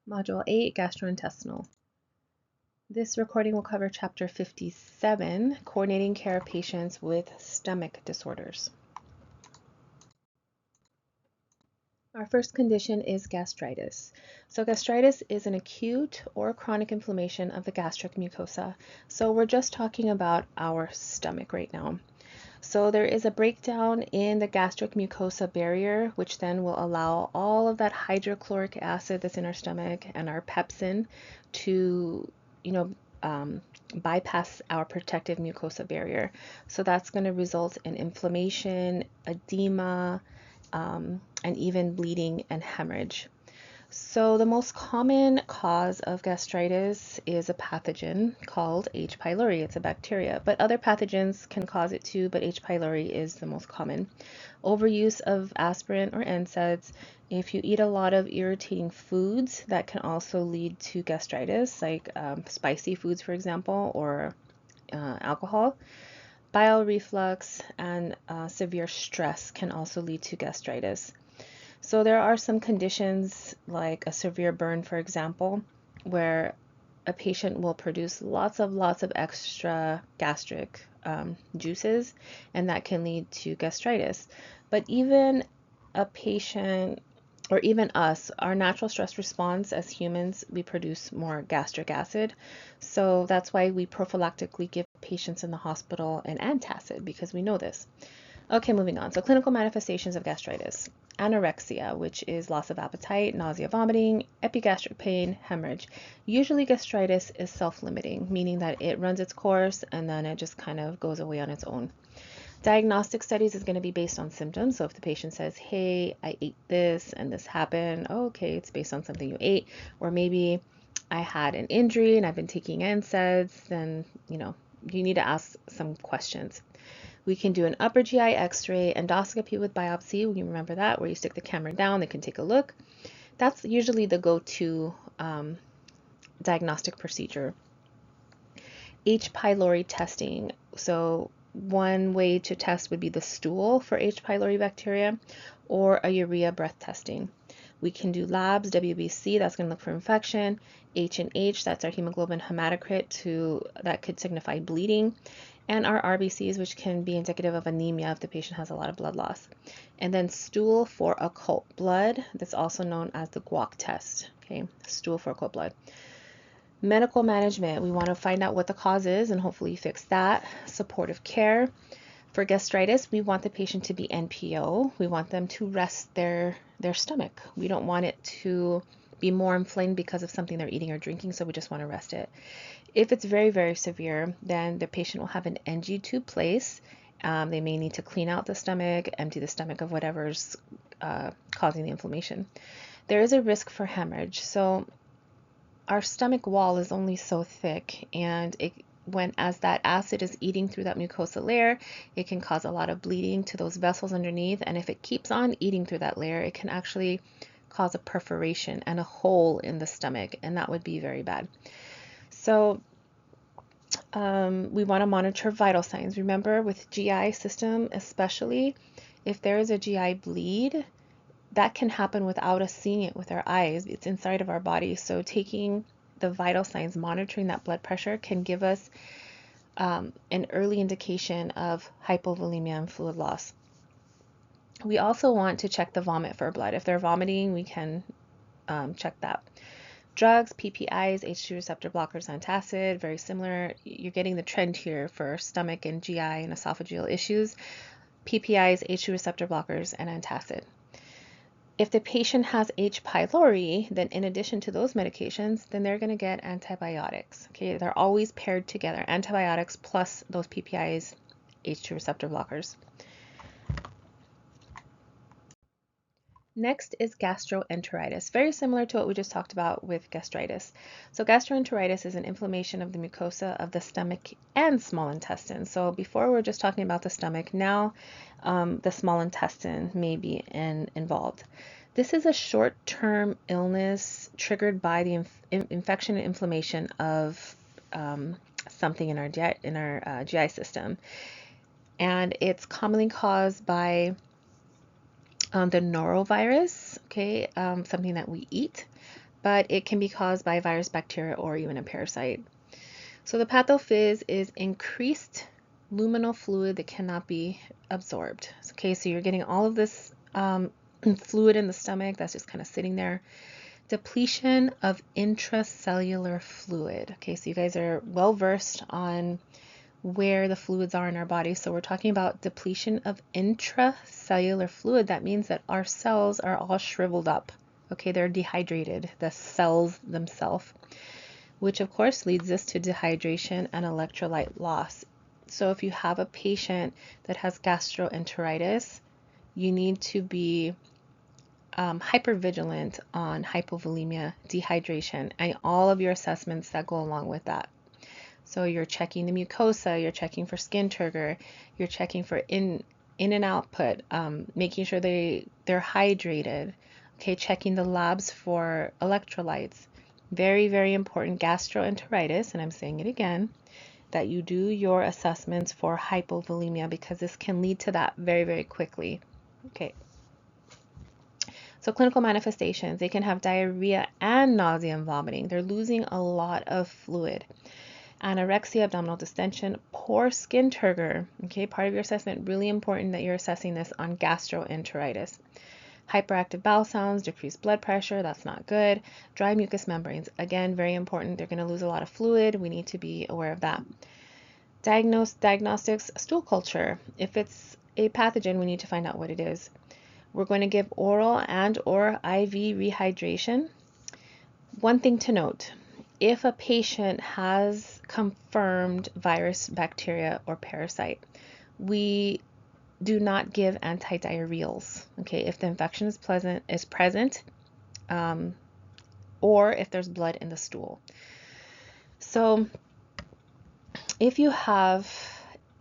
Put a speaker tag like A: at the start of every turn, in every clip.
A: Module 8, Gastrointestinal. This recording will cover Chapter 57, Coordinating Care of Patients with Stomach Disorders. Our first condition is gastritis. So gastritis is an acute or chronic inflammation of the gastric mucosa. So we're just talking about our stomach right now. So there is a breakdown in the gastric mucosa barrier, which then will allow all of that hydrochloric acid that's in our stomach and our pepsin to, bypass our protective mucosa barrier. So that's going to result in inflammation, edema, and even bleeding and hemorrhage. So the most common cause of gastritis is a pathogen called H. pylori. It's a bacteria, but other pathogens can cause it too, but H. pylori is the most common. Overuse of aspirin or NSAIDs. If you eat a lot of irritating foods, that can also lead to gastritis, like spicy foods, for example, or alcohol. Bile reflux and severe stress can also lead to gastritis. So there are some conditions like a severe burn, for example, where a patient will produce lots of extra gastric juices, and that can lead to gastritis. But even a patient, or even us, our natural stress response as humans, we produce more gastric acid. So that's why we prophylactically give patients in the hospital an antacid, because we know this. Okay, moving on. So clinical manifestations of gastritis. Anorexia, which is loss of appetite, nausea, vomiting, epigastric pain, hemorrhage. Usually gastritis is self-limiting, meaning that it runs its course and then it just kind of goes away on its own. Diagnostic studies is going to be based on symptoms. So if the patient says, hey, I ate this and this happened, okay, it's based on something you ate. Or maybe I had an injury and I've been taking NSAIDs, then, you need to ask some questions. We can do an upper GI x-ray, endoscopy with biopsy. You remember that, where you stick the camera down, they can take a look. That's usually the go-to diagnostic procedure. H. pylori testing. So one way to test would be the stool for H. pylori bacteria, or a urea breath testing. We can do labs, WBC, that's going to look for infection. H&H, that's our hemoglobin hematocrit, that could signify bleeding. And our RBCs, which can be indicative of anemia if the patient has a lot of blood loss. And then stool for occult blood, that's also known as the guac test. Okay, stool for occult blood. Medical management, we want to find out what the cause is and hopefully fix that. Supportive care. For gastritis, we want the patient to be NPO. We want them to rest their stomach. We don't want it to be more inflamed because of something they're eating or drinking, so we just want to rest it. If it's very, very severe, then the patient will have an NG tube placed. They may need to clean out the stomach, empty the stomach of whatever's causing the inflammation. There is a risk for hemorrhage. So our stomach wall is only so thick, and as that acid is eating through that mucosa layer, it can cause a lot of bleeding to those vessels underneath. And if it keeps on eating through that layer, it can actually cause a perforation and a hole in the stomach, and that would be very bad. So we want to monitor vital signs. Remember, with GI system especially, if there is a GI bleed, that can happen without us seeing it with our eyes. It's inside of our body. So taking the vital signs, monitoring that blood pressure, can give us an early indication of hypovolemia and fluid loss. We also want to check the vomit for blood. If they're vomiting, we can check that. Drugs, PPIs, H2 receptor blockers, antacid, very similar. You're getting the trend here for stomach and GI and esophageal issues. PPIs, H2 receptor blockers, and antacid. If the patient has H. pylori, then in addition to those medications, then they're going to get antibiotics. Okay, they're always paired together, antibiotics plus those PPIs, H2 receptor blockers. Next is gastroenteritis, very similar to what we just talked about with gastritis. So gastroenteritis is an inflammation of the mucosa of the stomach and small intestine. So before we were just talking about the stomach, now the small intestine may be involved. This is a short-term illness triggered by the infection and inflammation of something in our GI system, and it's commonly caused by the norovirus, okay, something that we eat, but it can be caused by virus, bacteria, or even a parasite. So the pathophys is increased luminal fluid that cannot be absorbed. Okay, so you're getting all of this fluid in the stomach that's just kind of sitting there. Depletion of intracellular fluid. Okay, so you guys are well versed on where the fluids are in our body. So we're talking about depletion of intracellular fluid. That means that our cells are all shriveled up. Okay, they're dehydrated, the cells themselves, which of course leads us to dehydration and electrolyte loss. So if you have a patient that has gastroenteritis, you need to be hypervigilant on hypovolemia, dehydration, and all of your assessments that go along with that. So you're checking the mucosa, you're checking for skin turgor, you're checking for in and output, making sure they're hydrated. Okay, checking the labs for electrolytes. Very, very important. Gastroenteritis, and I'm saying it again, that you do your assessments for hypovolemia, because this can lead to that very, very quickly. Okay. So clinical manifestations, they can have diarrhea and nausea and vomiting. They're losing a lot of fluid. Anorexia, abdominal distension, poor skin turgor. Okay, part of your assessment, really important that you're assessing this on gastroenteritis. Hyperactive bowel sounds, decreased blood pressure, that's not good. Dry mucous membranes, again, very important. They're going to lose a lot of fluid. We need to be aware of that. Diagnostics, stool culture. If it's a pathogen, we need to find out what it is. We're going to give oral and or IV rehydration. One thing to note, if a patient has confirmed virus, bacteria, or parasite, we do not give antidiarrheals. Okay, if the infection is present, or if there's blood in the stool. So if you have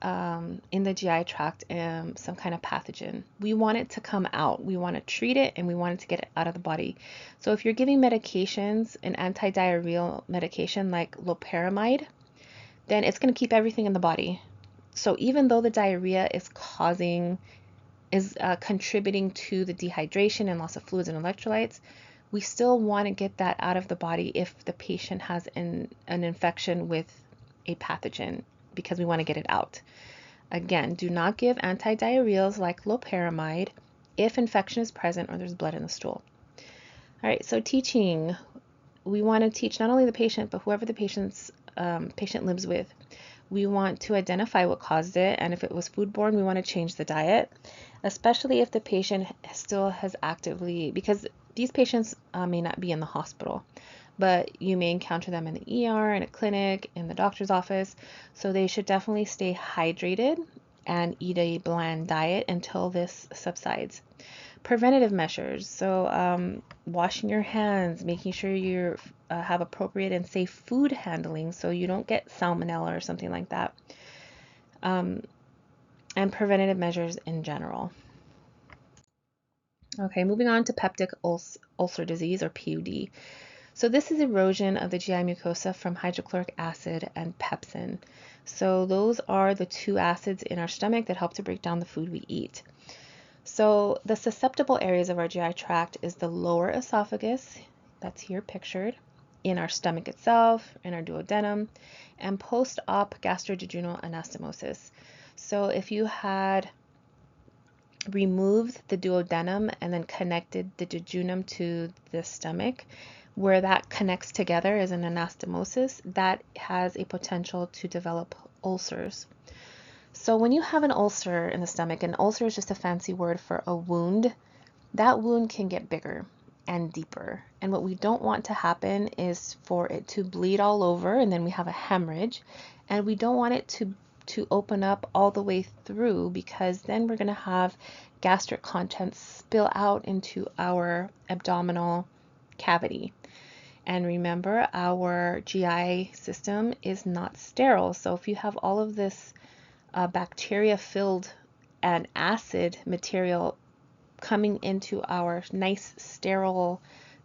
A: in the GI tract some kind of pathogen, we want it to come out. We want to treat it and we want it to get it out of the body. So if you're giving medications, an antidiarrheal medication like loperamide, then it's going to keep everything in the body. So even though the diarrhea is contributing to the dehydration and loss of fluids and electrolytes, we still want to get that out of the body if the patient has an infection with a pathogen, because we want to get it out. Again, do not give antidiarrheals like loperamide if infection is present or there's blood in the stool. All right, so teaching. We want to teach not only the patient, but whoever the patient lives with. We want to identify what caused it, and if it was foodborne, we want to change the diet, especially if the patient still has actively, because these patients may not be in the hospital, but you may encounter them in the ER, in a clinic, in the doctor's office. So they should definitely stay hydrated and eat a bland diet until this subsides. Preventative measures, so washing your hands, making sure you have appropriate and safe food handling so you don't get salmonella or something like that, and preventative measures in general. Okay, moving on to peptic ulcer disease, or PUD. So this is erosion of the GI mucosa from hydrochloric acid and pepsin. So those are the two acids in our stomach that help to break down the food we eat. So the susceptible areas of our GI tract is the lower esophagus, that's here pictured, in our stomach itself, in our duodenum, and post-op gastrojejunal anastomosis. So if you had removed the duodenum and then connected the jejunum to the stomach, where that connects together as an anastomosis, that has a potential to develop ulcers. So when you have an ulcer in the stomach, an ulcer is just a fancy word for a wound, that wound can get bigger and deeper. And what we don't want to happen is for it to bleed all over and then we have a hemorrhage. And we don't want it to open up all the way through, because then we're going to have gastric contents spill out into our abdominal cavity. And remember, our GI system is not sterile. So if you have all of this bacteria filled and acid material coming into our nice sterile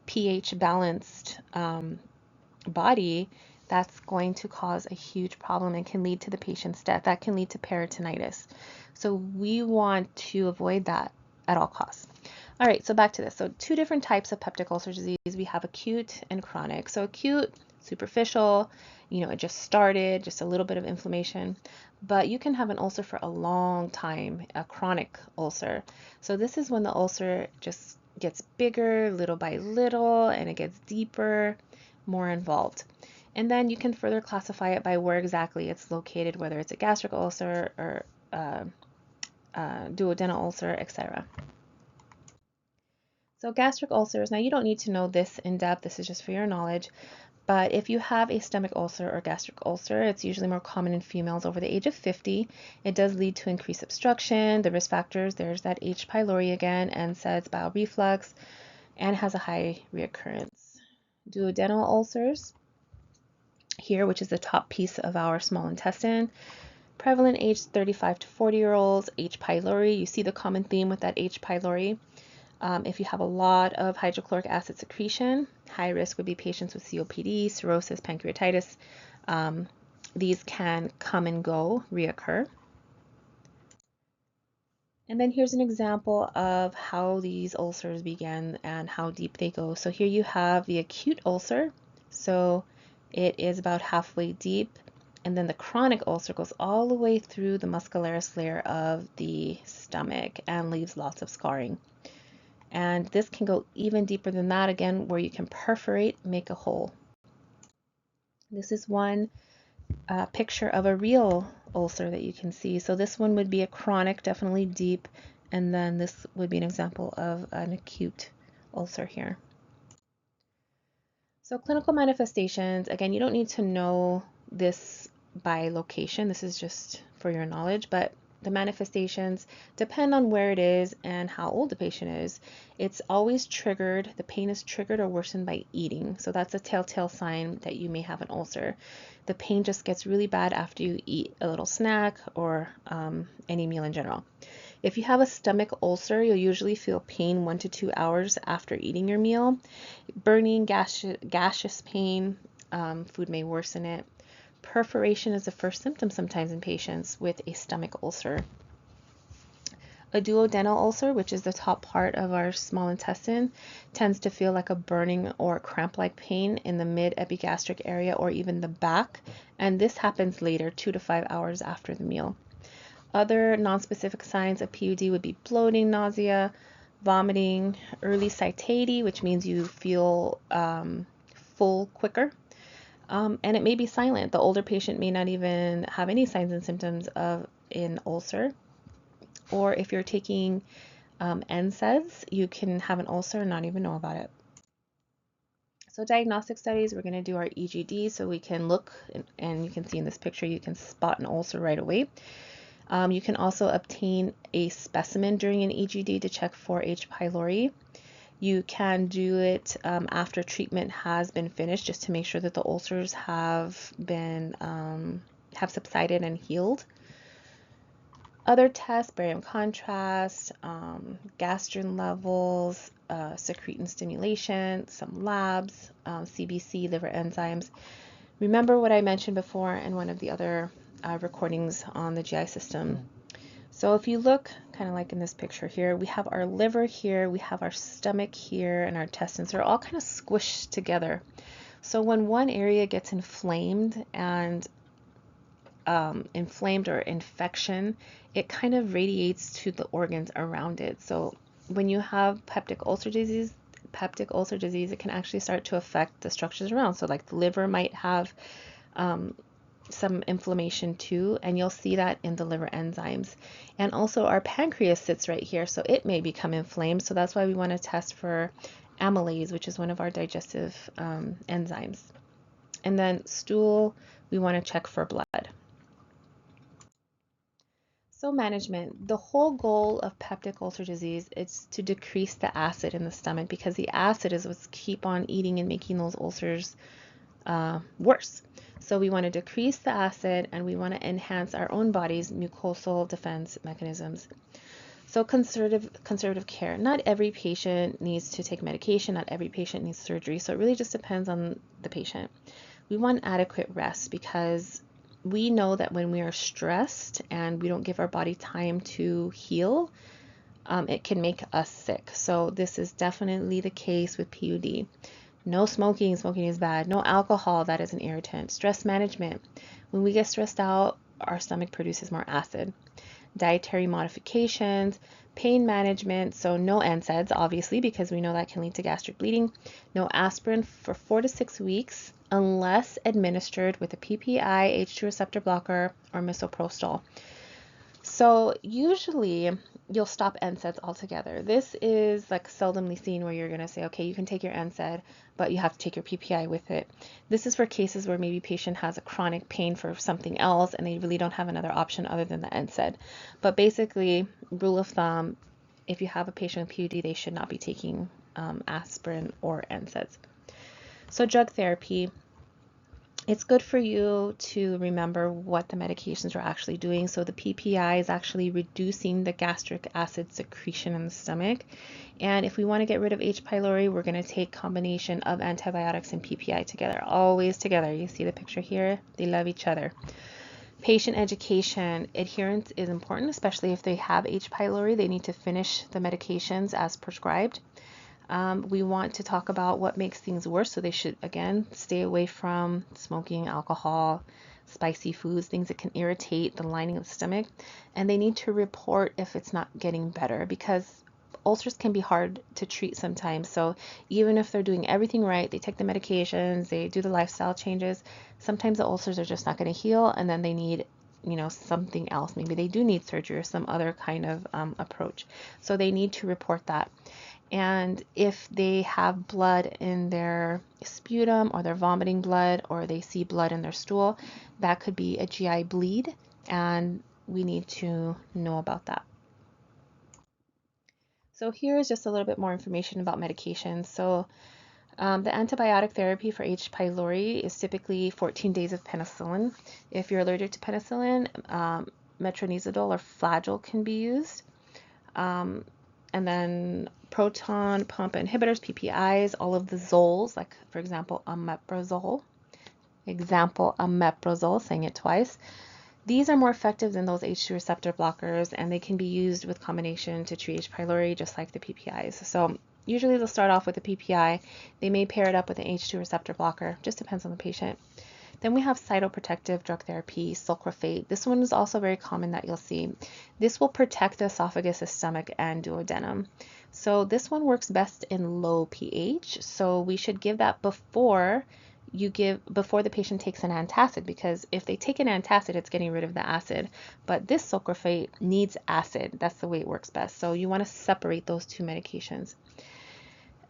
A: pH balanced body, that's going to cause a huge problem and can lead to the patient's death. That can lead to peritonitis. So we want to avoid that at all costs. All right, so back to this. So two different types of peptic ulcer disease. We have acute and chronic. So acute, superficial, it just started, just a little bit of inflammation. But you can have an ulcer for a long time, a chronic ulcer. So this is when the ulcer just gets bigger little by little, and it gets deeper, more involved. And then you can further classify it by where exactly it's located, whether it's a gastric ulcer or duodenal ulcer, etc. So gastric ulcers, now you don't need to know this in depth, this is just for your knowledge, but if you have a stomach ulcer or gastric ulcer, it's usually more common in females over the age of 50. It does lead to increased obstruction. The risk factors, there's that H. pylori again, NSAIDs, bile reflux, and has a high reoccurrence. Duodenal ulcers, here, which is the top piece of our small intestine, prevalent age 35 to 40-year-olds, H. pylori. You see the common theme with that H. pylori. If you have a lot of hydrochloric acid secretion, high risk would be patients with COPD, cirrhosis, pancreatitis. These can come and go, reoccur. And then here's an example of how these ulcers begin and how deep they go. So here you have the acute ulcer. So it is about halfway deep. And then the chronic ulcer goes all the way through the muscularis layer of the stomach and leaves lots of scarring. And this can go even deeper than that, again, where you can perforate, make a hole. This is one picture of a real ulcer that you can see. So this one would be a chronic, definitely deep, and then this would be an example of an acute ulcer here. So clinical manifestations, again, you don't need to know this by location. This is just for your knowledge, but the manifestations depend on where it is and how old the patient is. It's always triggered, the pain is triggered or worsened by eating. So that's a telltale sign that you may have an ulcer. The pain just gets really bad after you eat a little snack or any meal in general. If you have a stomach ulcer, you'll usually feel pain 1 to 2 hours after eating your meal. Burning, gaseous pain, food may worsen it. Perforation is the first symptom sometimes in patients with a stomach ulcer. A duodenal ulcer, which is the top part of our small intestine, tends to feel like a burning or cramp-like pain in the mid-epigastric area or even the back, and this happens later, 2 to 5 hours after the meal. Other nonspecific signs of PUD would be bloating, nausea, vomiting, early satiety, which means you feel full quicker. And it may be silent. The older patient may not even have any signs and symptoms of an ulcer. Or if you're taking NSAIDs, you can have an ulcer and not even know about it. So diagnostic studies, we're going to do our EGD so we can look, and you can see in this picture, you can spot an ulcer right away. You can also obtain a specimen during an EGD to check for H. pylori. You can do it after treatment has been finished, just to make sure that the ulcers have been have subsided and healed. Other tests: barium contrast, gastrin levels, secretin stimulation, some labs, CBC, liver enzymes. Remember what I mentioned before in one of the other recordings on the GI system. So if you look kind of like in this picture here, we have our liver here, we have our stomach here, and our intestines are all kind of squished together. So when one area gets inflamed and or infection, it kind of radiates to the organs around it. So when you have peptic ulcer disease, it can actually start to affect the structures around. So like the liver might have some inflammation too, and you'll see that in the liver enzymes. And also our pancreas sits right here, so it may become inflamed. So that's why we want to test for amylase, which is one of our digestive enzymes. And then stool, we want to check for blood. So management, the whole goal of peptic ulcer disease is to decrease the acid in the stomach, because the acid is what's keep on eating and making those ulcers worse. So we want to decrease the acid, and we want to enhance our own body's mucosal defense mechanisms. So conservative care. Not every patient needs to take medication, not every patient needs surgery, so it really just depends on the patient. We want adequate rest, because we know that when we are stressed and we don't give our body time to heal, it can make us sick. So this is definitely the case with PUD. No smoking, smoking is bad. No alcohol, that is an irritant. Stress management. When we get stressed out, our stomach produces more acid. Dietary modifications, pain management, so no NSAIDs, obviously, because we know that can lead to gastric bleeding. No aspirin for 4 to 6 weeks unless administered with a PPI, H2 receptor blocker, or misoprostol. So usually you'll stop NSAIDs altogether. This is like seldomly seen where you're going to say, okay, you can take your NSAID, but you have to take your PPI with it. This is for cases where maybe patient has a chronic pain for something else and they really don't have another option other than the NSAID. But basically, rule of thumb, if you have a patient with PUD, they should not be taking aspirin or NSAIDs. So drug therapy. It's good for you to remember what the medications are actually doing. So the PPI is actually reducing the gastric acid secretion in the stomach. And if we want to get rid of H. pylori, we're going to take combination of antibiotics and PPI together, always together. You see the picture here? They love each other. Patient education. Adherence is important, especially if they have H. pylori. They need to finish the medications as prescribed. We want to talk about what makes things worse, so they should, again, stay away from smoking, alcohol, spicy foods, things that can irritate the lining of the stomach, and they need to report if it's not getting better, because ulcers can be hard to treat sometimes. So even if they're doing everything right, they take the medications, they do the lifestyle changes, sometimes the ulcers are just not going to heal, and then they need something else. Maybe they do need surgery or some other kind of approach. So they need to report that. And if they have blood in their sputum or they're vomiting blood or they see blood in their stool, that could be a GI bleed, and we need to know about that. So here is just a little bit more information about medications. So the antibiotic therapy for H. pylori is typically 14 days of penicillin. If you're allergic to penicillin, metronidazole or Flagyl can be used. And then proton pump inhibitors, PPIs, all of the zoles, like for example, omeprazole, saying it twice. These are more effective than those H2 receptor blockers, and they can be used with combination to treat H. pylori, just like the PPIs. So usually they'll start off with a PPI. They may pair it up with an H2 receptor blocker, just depends on the patient. Then we have cytoprotective drug therapy, sulcrafate. This one is also very common that you'll see. This will protect the esophagus, the stomach, and duodenum. So this one works best in low pH. So we should give that before the patient takes an antacid, because if they take an antacid, it's getting rid of the acid. But this sulcrafate needs acid. That's the way it works best. So you want to separate those two medications.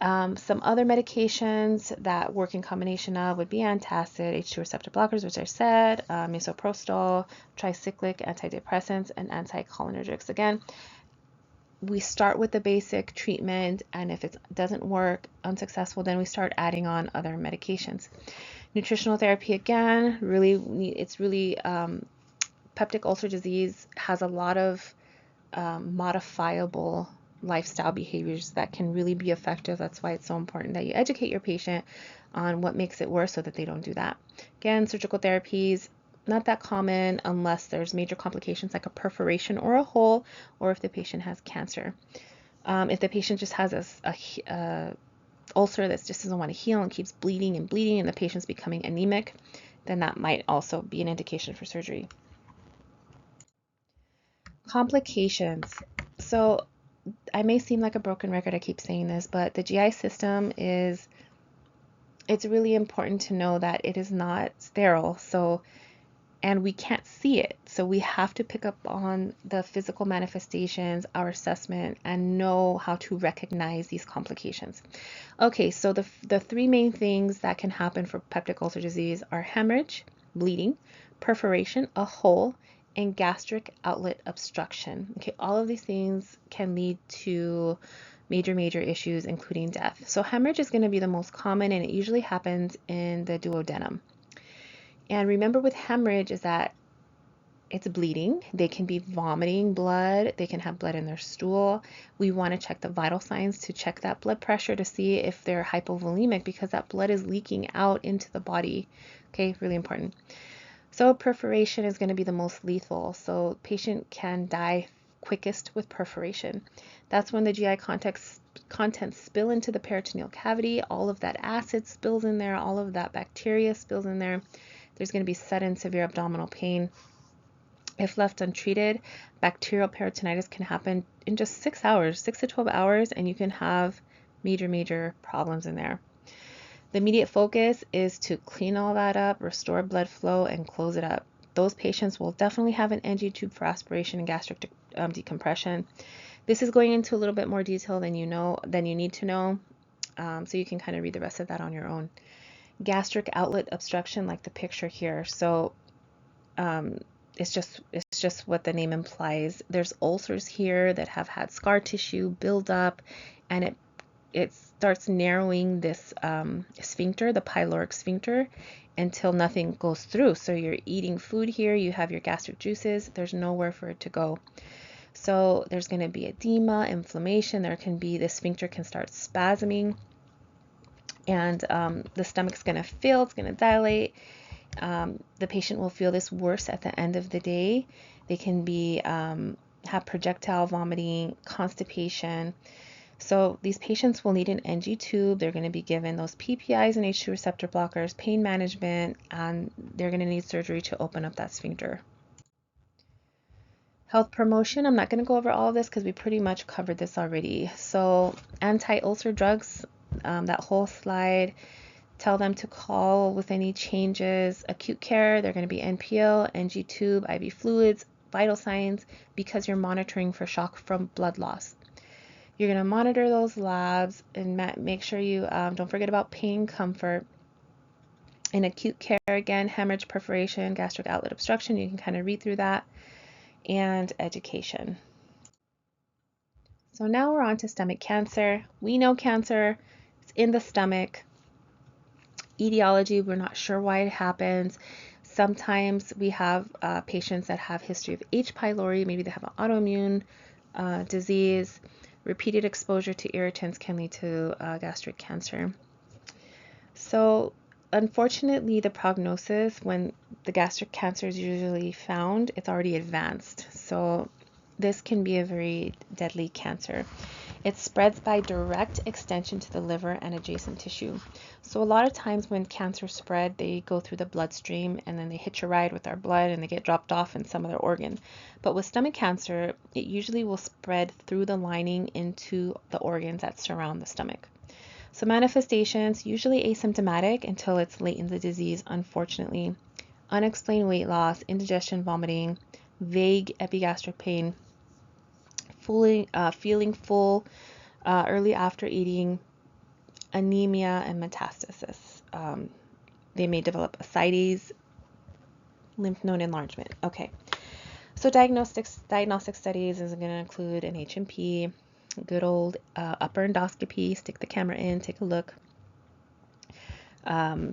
A: Some other medications that work in combination of would be antacid, H2 receptor blockers, which I said, misoprostol, tricyclic antidepressants, and anticholinergics. Again, we start with the basic treatment, and if it doesn't work, unsuccessful, then we start adding on other medications. Nutritional therapy, again, peptic ulcer disease has a lot of modifiable lifestyle behaviors that can really be effective. That's why it's so important that you educate your patient on what makes it worse so that they don't do that. Again, surgical therapies, not that common unless there's major complications like a perforation or a hole, or if the patient has cancer. If the patient just has a ulcer that just doesn't want to heal and keeps bleeding and the patient's becoming anemic, then that might also be an indication for surgery. Complications. So I may seem like a broken record, I keep saying this, but the GI system it's really important to know that it is not sterile, and we can't see it. So we have to pick up on the physical manifestations, our assessment, and know how to recognize these complications. Okay, so the three main things that can happen for peptic ulcer disease are hemorrhage, bleeding, perforation, a hole, and gastric outlet obstruction. Okay, all of these things can lead to major issues, including death. So hemorrhage is going to be the most common, and it usually happens in the duodenum. And remember with hemorrhage is that it's bleeding. They can be vomiting blood. They can have blood in their stool. We want to check the vital signs to check that blood pressure to see if they're hypovolemic, because that blood is leaking out into the body. Okay, really important. So perforation is going to be the most lethal. So patient can die quickest with perforation. That's when the GI contents spill into the peritoneal cavity. All of that acid spills in there. All of that bacteria spills in there. There's going to be sudden severe abdominal pain. If left untreated, bacterial peritonitis can happen in just 6 hours, 6 to 12 hours, and you can have major problems in there. The immediate focus is to clean all that up, restore blood flow, and close it up. Those patients will definitely have an NG tube for aspiration and gastric decompression. This is going into a little bit more detail than you need to know, so you can kind of read the rest of that on your own. Gastric outlet obstruction, like the picture here. So it's just what the name implies. There's ulcers here that have had scar tissue build up, and it starts narrowing this sphincter, the pyloric sphincter, until nothing goes through. So you're eating food here, you have your gastric juices, there's nowhere for it to go. So there's going to be edema, inflammation, the sphincter can start spasming, and the stomach's going to fill, it's going to dilate. The patient will feel this worse at the end of the day. They can have projectile vomiting, constipation. So these patients will need an NG tube. They're going to be given those PPIs and H2 receptor blockers, pain management, and they're going to need surgery to open up that sphincter. Health promotion, I'm not going to go over all of this because we pretty much covered this already. So anti-ulcer drugs, that whole slide. Tell them to call with any changes. Acute care, they're going to be NPO, NG tube, IV fluids, vital signs, because you're monitoring for shock from blood loss. You're going to monitor those labs and make sure you don't forget about pain, comfort. In acute care, again, hemorrhage, perforation, gastric outlet obstruction, you can kind of read through that, and education. So now we're on to stomach cancer. We know cancer is in the stomach. Etiology, we're not sure why it happens. Sometimes we have patients that have history of H. pylori, maybe they have an autoimmune disease. Repeated exposure to irritants can lead to gastric cancer. So unfortunately, the prognosis when the gastric cancer is usually found, it's already advanced. So this can be a very deadly cancer. It spreads by direct extension to the liver and adjacent tissue. So a lot of times when cancers spread, they go through the bloodstream and then they hitch a ride with our blood and they get dropped off in some other organ. But with stomach cancer, it usually will spread through the lining into the organs that surround the stomach. So manifestations, usually asymptomatic until it's late in the disease, unfortunately. Unexplained weight loss, indigestion, vomiting, vague epigastric pain, feeling full early after eating, anemia, and metastasis. They may develop ascites, lymph node enlargement. Okay, so diagnostic studies is going to include an H&P, good old upper endoscopy, stick the camera in, take a look,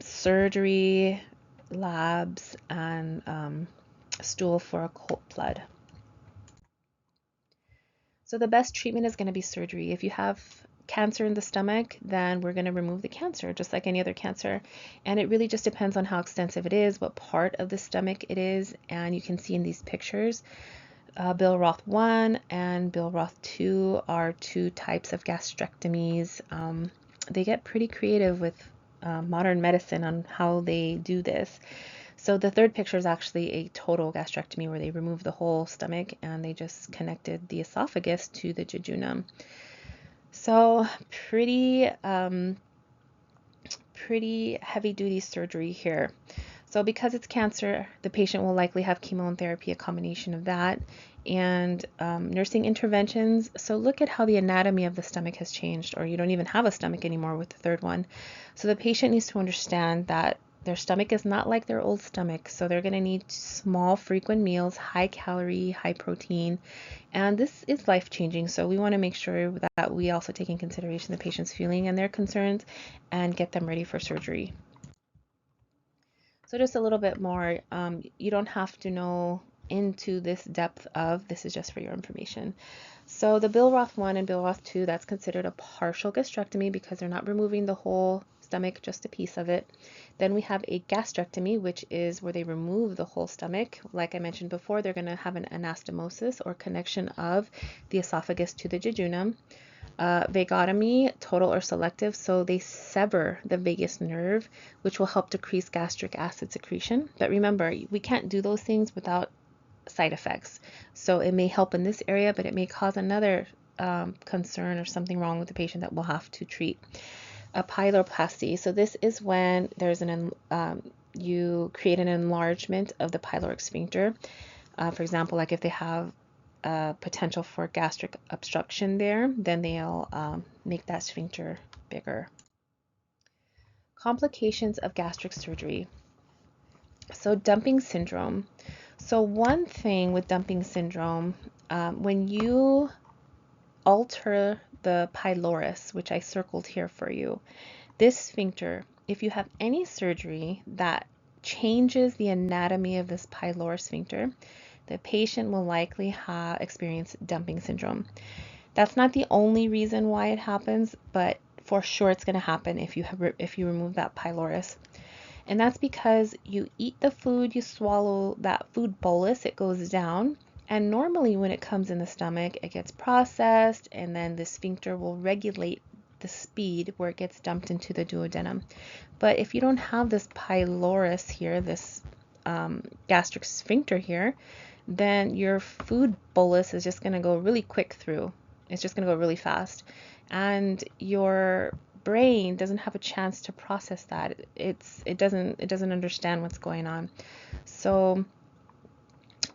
A: surgery, labs, and stool for occult blood. So the best treatment is going to be surgery. If you have cancer in the stomach, then we're going to remove the cancer, just like any other cancer. And it really just depends on how extensive it is, what part of the stomach it is. And you can see in these pictures, Billroth 1 and Billroth 2 are two types of gastrectomies. They get pretty creative with modern medicine on how they do this. So the third picture is actually a total gastrectomy where they removed the whole stomach and they just connected the esophagus to the jejunum. So pretty heavy-duty surgery here. So because it's cancer, the patient will likely have chemotherapy, a combination of that, and nursing interventions. So look at how the anatomy of the stomach has changed, or you don't even have a stomach anymore with the third one. So the patient needs to understand that their stomach is not like their old stomach, so they're going to need small, frequent meals, high calorie, high protein, and this is life-changing. So we want to make sure that we also take in consideration the patient's feeling and their concerns and get them ready for surgery. So just a little bit more, you don't have to know into this depth of, this is just for your information. So the Billroth 1 and Billroth 2, that's considered a partial gastrectomy because they're not removing the whole stomach, just a piece of it. Then we have a gastrectomy, which is where they remove the whole stomach. Like I mentioned before, they're going to have an anastomosis or connection of the esophagus to the jejunum. Vagotomy, total or selective, so they sever the vagus nerve, which will help decrease gastric acid secretion. But remember, we can't do those things without side effects. So it may help in this area, but it may cause another concern or something wrong with the patient that we'll have to treat. A pyloroplasty, so this is when there's you create an enlargement of the pyloric sphincter. For example, like if they have potential for gastric obstruction there, then they'll make that sphincter bigger. Complications of gastric surgery. So dumping syndrome. So one thing with dumping syndrome, when you alter the pylorus, which I circled here for you, this sphincter, if you have any surgery that changes the anatomy of this pylorus sphincter, the patient will likely experience dumping syndrome. That's not the only reason why it happens, but for sure it's going to happen if you remove that pylorus. And that's because you eat the food, you swallow that food bolus, it goes down, and normally when it comes in the stomach, it gets processed, and then the sphincter will regulate the speed where it gets dumped into the duodenum. But if you don't have this pylorus here, this gastric sphincter here, then your food bolus is just going to go really quick through. It's just going to go really fast. And your brain doesn't have a chance to process that. It doesn't understand what's going on. So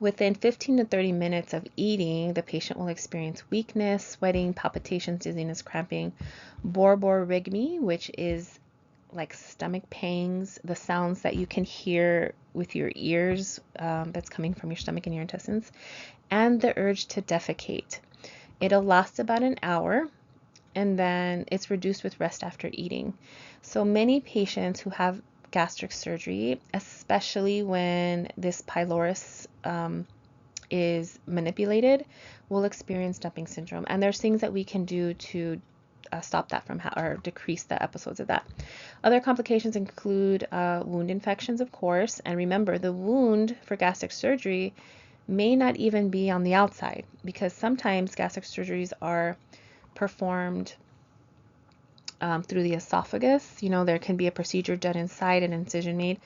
A: within 15 to 30 minutes of eating, the patient will experience weakness, sweating, palpitations, dizziness, cramping, borborygmi, which is like stomach pangs, the sounds that you can hear with your ears that's coming from your stomach and your intestines, and the urge to defecate. It'll last about an hour, and then it's reduced with rest after eating. So many patients who have gastric surgery, especially when this pylorus is manipulated, will experience dumping syndrome. And there's things that we can do to stop that from or decrease the episodes of that. Other complications include wound infections, of course. And remember, the wound for gastric surgery may not even be on the outside, because sometimes gastric surgeries are performed through the esophagus. There can be a procedure done inside, an incision made.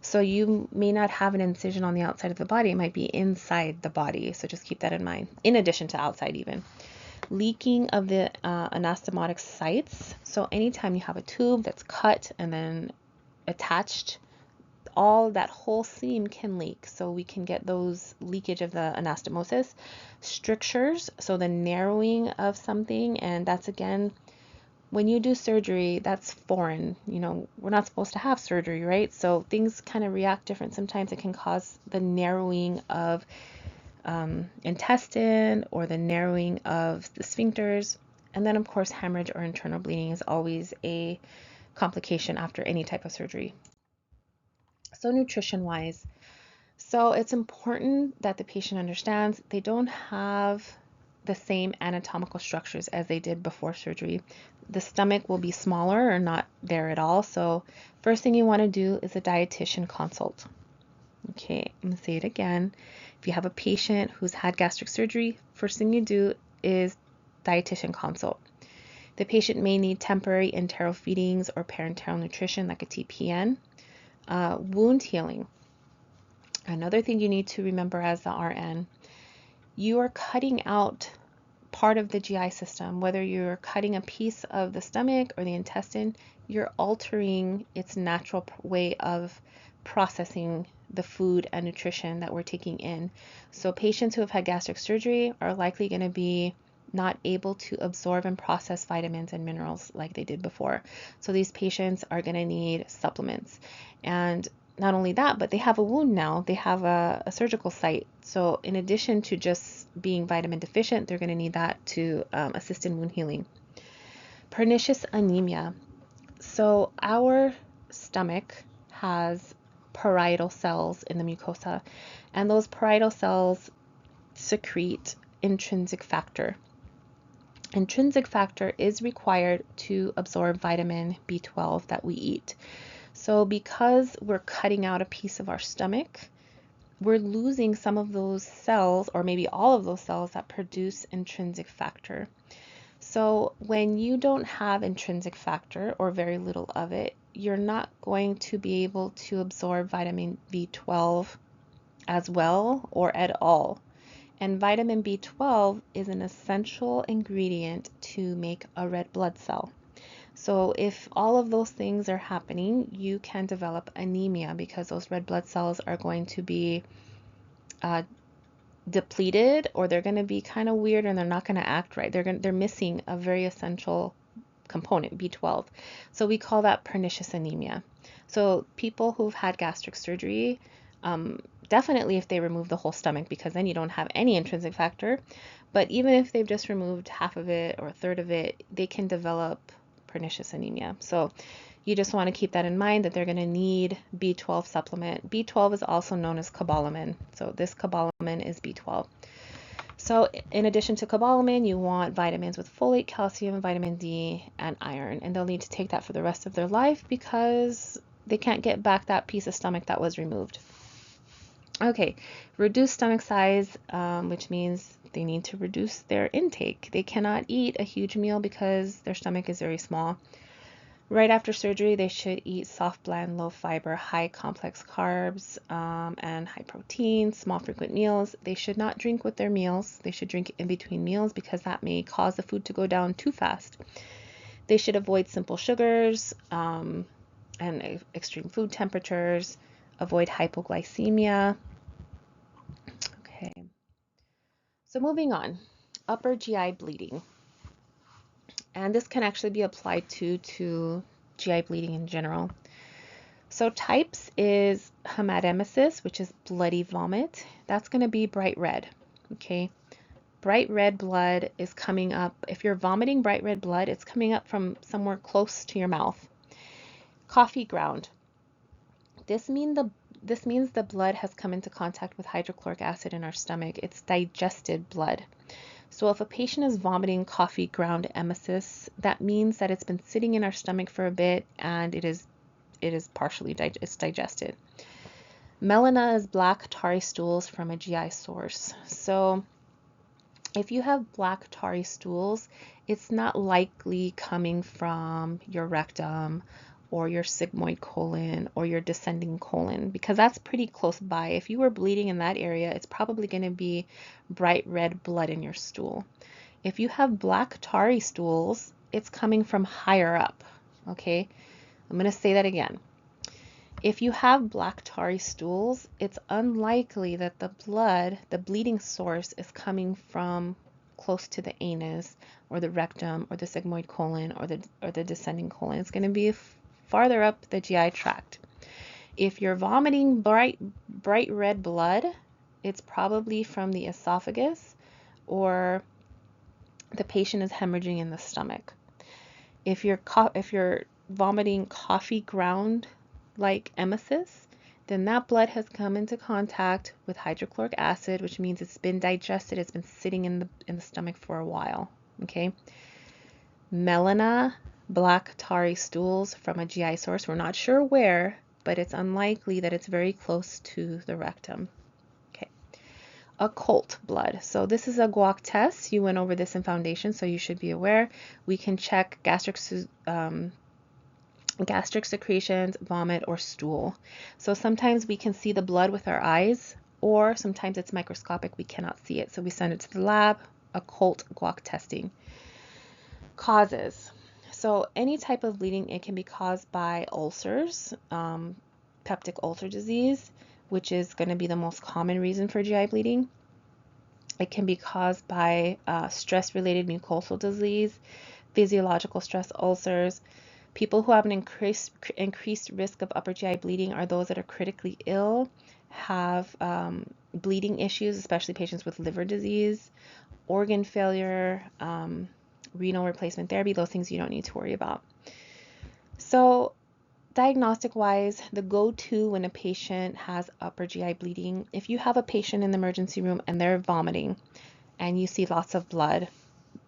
A: So you may not have an incision on the outside of the body. It might be inside the body. So just keep that in mind, in addition to outside even. Leaking of the anastomotic sites. So anytime you have a tube that's cut and then attached, all that whole seam can leak. So we can get those leakage of the anastomosis. Strictures, so the narrowing of something, and that's again, when you do surgery, that's foreign. We're not supposed to have surgery, right? So things kind of react different. Sometimes it can cause the narrowing of intestine or the narrowing of the sphincters. And then, of course, hemorrhage or internal bleeding is always a complication after any type of surgery. So nutrition-wise, so it's important that the patient understands they don't have the same anatomical structures as they did before surgery. The stomach will be smaller or not there at all. So first thing you want to do is a dietitian consult. Okay, I'm going to say it again. If you have a patient who's had gastric surgery, first thing you do is dietitian consult. The patient may need temporary enteral feedings or parenteral nutrition like a TPN. Wound healing. Another thing you need to remember as the RN, you are cutting out part of the GI system. Whether you're cutting a piece of the stomach or the intestine, you're altering its natural way of processing the food and nutrition that we're taking in. So patients who have had gastric surgery are likely going to be not able to absorb and process vitamins and minerals like they did before. So these patients are going to need supplements. And not only that, but they have a wound now. They have a surgical site. So in addition to just being vitamin deficient, they're going to need that to assist in wound healing. Pernicious anemia. So our stomach has parietal cells in the mucosa, and those parietal cells secrete intrinsic factor. Intrinsic factor is required to absorb vitamin B12 that we eat. So because we're cutting out a piece of our stomach, we're losing some of those cells, or maybe all of those cells that produce intrinsic factor. So when you don't have intrinsic factor or very little of it, you're not going to be able to absorb vitamin B12 as well or at all. And vitamin B12 is an essential ingredient to make a red blood cell. So if all of those things are happening, you can develop anemia because those red blood cells are going to be depleted, or they're going to be kind of weird and they're not going to act right. They're missing a very essential component, B12. So we call that pernicious anemia. So people who've had gastric surgery, definitely if they remove the whole stomach, because then you don't have any intrinsic factor, but even if they've just removed half of it or a third of it, they can develop pernicious anemia. So you just want to keep that in mind, that they're going to need B12 supplement. B12 is also known as cobalamin. So this cobalamin is B12. So in addition to cobalamin, you want vitamins with folate, calcium, vitamin D, and iron. And they'll need to take that for the rest of their life because they can't get back that piece of stomach that was removed. Okay, reduced stomach size, which means they need to reduce their intake. They cannot eat a huge meal because their stomach is very small. Right after surgery, they should eat soft, bland, low fiber, high complex carbs, and high protein, small frequent meals. They should not drink with their meals. They should drink in between meals because that may cause the food to go down too fast. They should avoid simple sugars and extreme food temperatures, avoid hypoglycemia. Okay, so moving on, upper GI bleeding. And this can actually be applied to GI bleeding in general. So types is hematemesis, which is bloody vomit. That's going to be bright red, okay? Bright red blood is coming up. If you're vomiting bright red blood, it's coming up from somewhere close to your mouth. Coffee ground. This means the blood has come into contact with hydrochloric acid in our stomach. It's digested blood. So if a patient is vomiting coffee ground emesis, that means that it's been sitting in our stomach for a bit and it is partially digested. Melena is black tarry stools from a GI source. So if you have black tarry stools, it's not likely coming from your rectum or your sigmoid colon or your descending colon, because that's pretty close by. If you were bleeding in that area, it's probably going to be bright red blood in your stool. If you have black tarry stools, it's coming from higher up, okay? I'm going to say that again. If you have black tarry stools, it's unlikely that the bleeding source is coming from close to the anus or the rectum or the sigmoid colon or the descending colon. It's going to be farther up the GI tract. If you're vomiting bright red blood, it's probably from the esophagus or the patient is hemorrhaging in the stomach. If you're vomiting coffee ground like emesis, then that blood has come into contact with hydrochloric acid, which means it's been digested, it's been sitting in the stomach for a while, okay? Melena, black tarry stools from a GI source. We're not sure where, but it's unlikely that it's very close to the rectum. Okay. Occult blood. So this is a guac test. You went over this in foundation, so you should be aware. We can check gastric secretions, vomit, or stool. So sometimes we can see the blood with our eyes, or sometimes it's microscopic, we cannot see it. So we send it to the lab, occult guac testing. Causes. So any type of bleeding, it can be caused by ulcers, peptic ulcer disease, which is going to be the most common reason for GI bleeding. It can be caused by stress-related mucosal disease, physiological stress ulcers. People who have an increased risk of upper GI bleeding are those that are critically ill, have bleeding issues, especially patients with liver disease, organ failure, renal replacement therapy, those things you don't need to worry about. So diagnostic wise, the go-to when a patient has upper GI bleeding, if you have a patient in the emergency room and they're vomiting and you see lots of blood,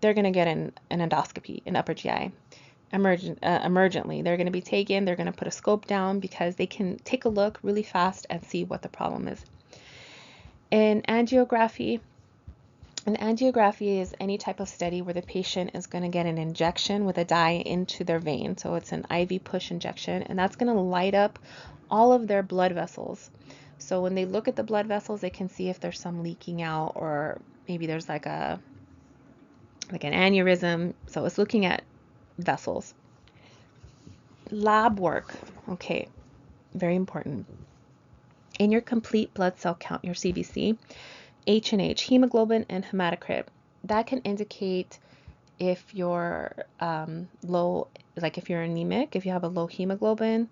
A: they're going to get an endoscopy, an upper GI. Emergently, they're going to be taken, they're going to put a scope down because they can take a look really fast and see what the problem is. An angiography is any type of study where the patient is going to get an injection with a dye into their vein. So it's an IV push injection, and that's going to light up all of their blood vessels. So when they look at the blood vessels, they can see if there's some leaking out, or maybe there's like an aneurysm. So it's looking at vessels. Lab work, okay, very important. In your complete blood cell count, your CBC, H&H, hemoglobin and hematocrit, that can indicate if you're low, like if you're anemic, if you have a low hemoglobin,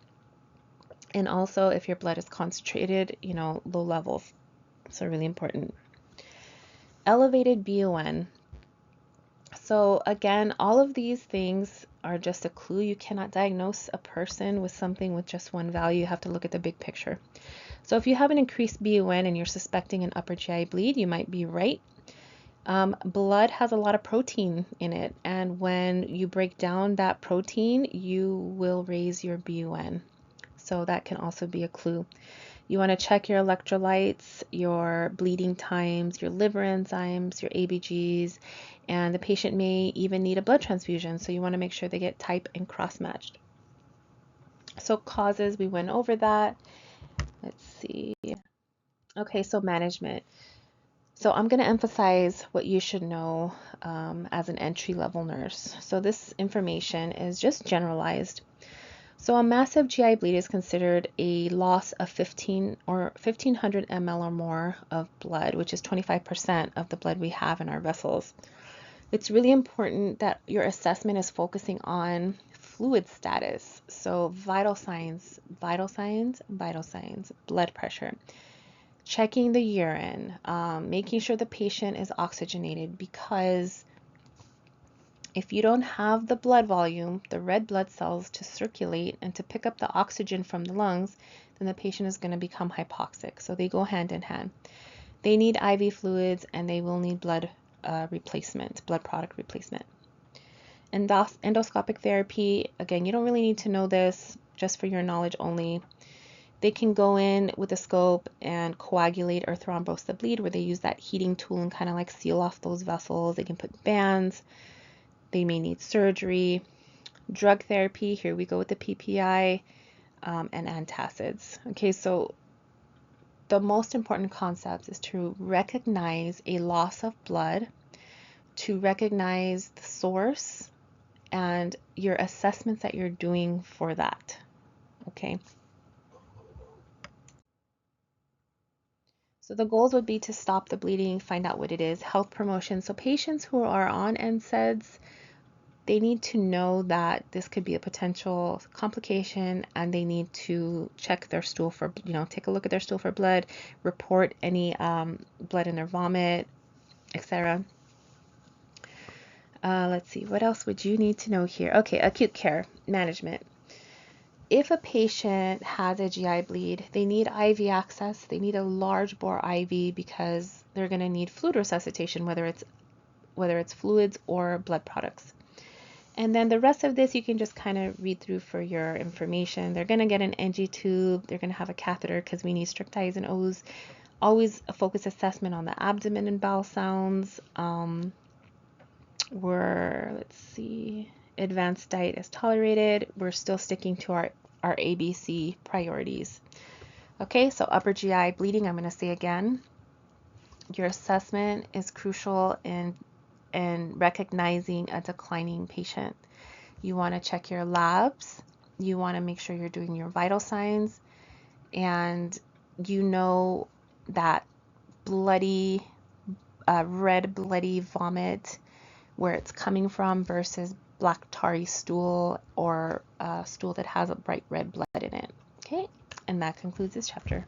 A: and also if your blood is concentrated, low levels. So really important. Elevated BUN. So again, all of these things are just a clue. You cannot diagnose a person with something with just one value. You have to look at the big picture. So if you have an increased BUN and you're suspecting an upper GI bleed, you might be right. Blood has a lot of protein in it, and when you break down that protein, you will raise your BUN. So that can also be a clue. You want to check your electrolytes, your bleeding times, your liver enzymes, your ABGs, and the patient may even need a blood transfusion. So you want to make sure they get type and cross-matched. So causes, we went over that. Let's see. Okay, so management. So I'm going to emphasize what you should know as an entry-level nurse. So this information is just generalized. So a massive GI bleed is considered a loss of 1,500 ml or more of blood, which is 25% of the blood we have in our vessels. It's really important that your assessment is focusing on fluid status. So vital signs, blood pressure, checking the urine, making sure the patient is oxygenated, because if you don't have the blood volume, the red blood cells to circulate and to pick up the oxygen from the lungs, then the patient is going to become hypoxic. So they go hand in hand. They need IV fluids and they will need blood replacement, blood product replacement. Endoscopic therapy, again, you don't really need to know this, just for your knowledge only. They can go in with a scope and coagulate or thrombose the bleed, where they use that heating tool and kind of like seal off those vessels. They can put bands. They may need surgery. Drug therapy, here we go with the PPI and antacids. Okay, so the most important concepts is to recognize a loss of blood, to recognize the source, and your assessments that you're doing for that. Okay. So the goals would be to stop the bleeding, find out what it is, health promotion. So patients who are on NSAIDs, they need to know that this could be a potential complication, and they need to check their stool for, take a look at their stool for blood, report any blood in their vomit, etc. Let's see, what else would you need to know here? Okay, acute care management. If a patient has a GI bleed, they need IV access. They need a large bore IV because they're going to need fluid resuscitation, whether it's fluids or blood products. And then the rest of this you can just kind of read through for your information. They're going to get an NG tube. They're going to have a catheter because we need strict I's and O's. Always a focus assessment on the abdomen and bowel sounds. Let's see, advanced diet is tolerated. We're still sticking to our ABC priorities. Okay, so upper GI bleeding, I'm going to say again, your assessment is crucial in recognizing a declining patient. You want to check your labs. You want to make sure you're doing your vital signs, and you know that bloody, red bloody vomit, where it's coming from, versus black tarry stool or stool that has a bright red blood in it. Okay, and that concludes this chapter.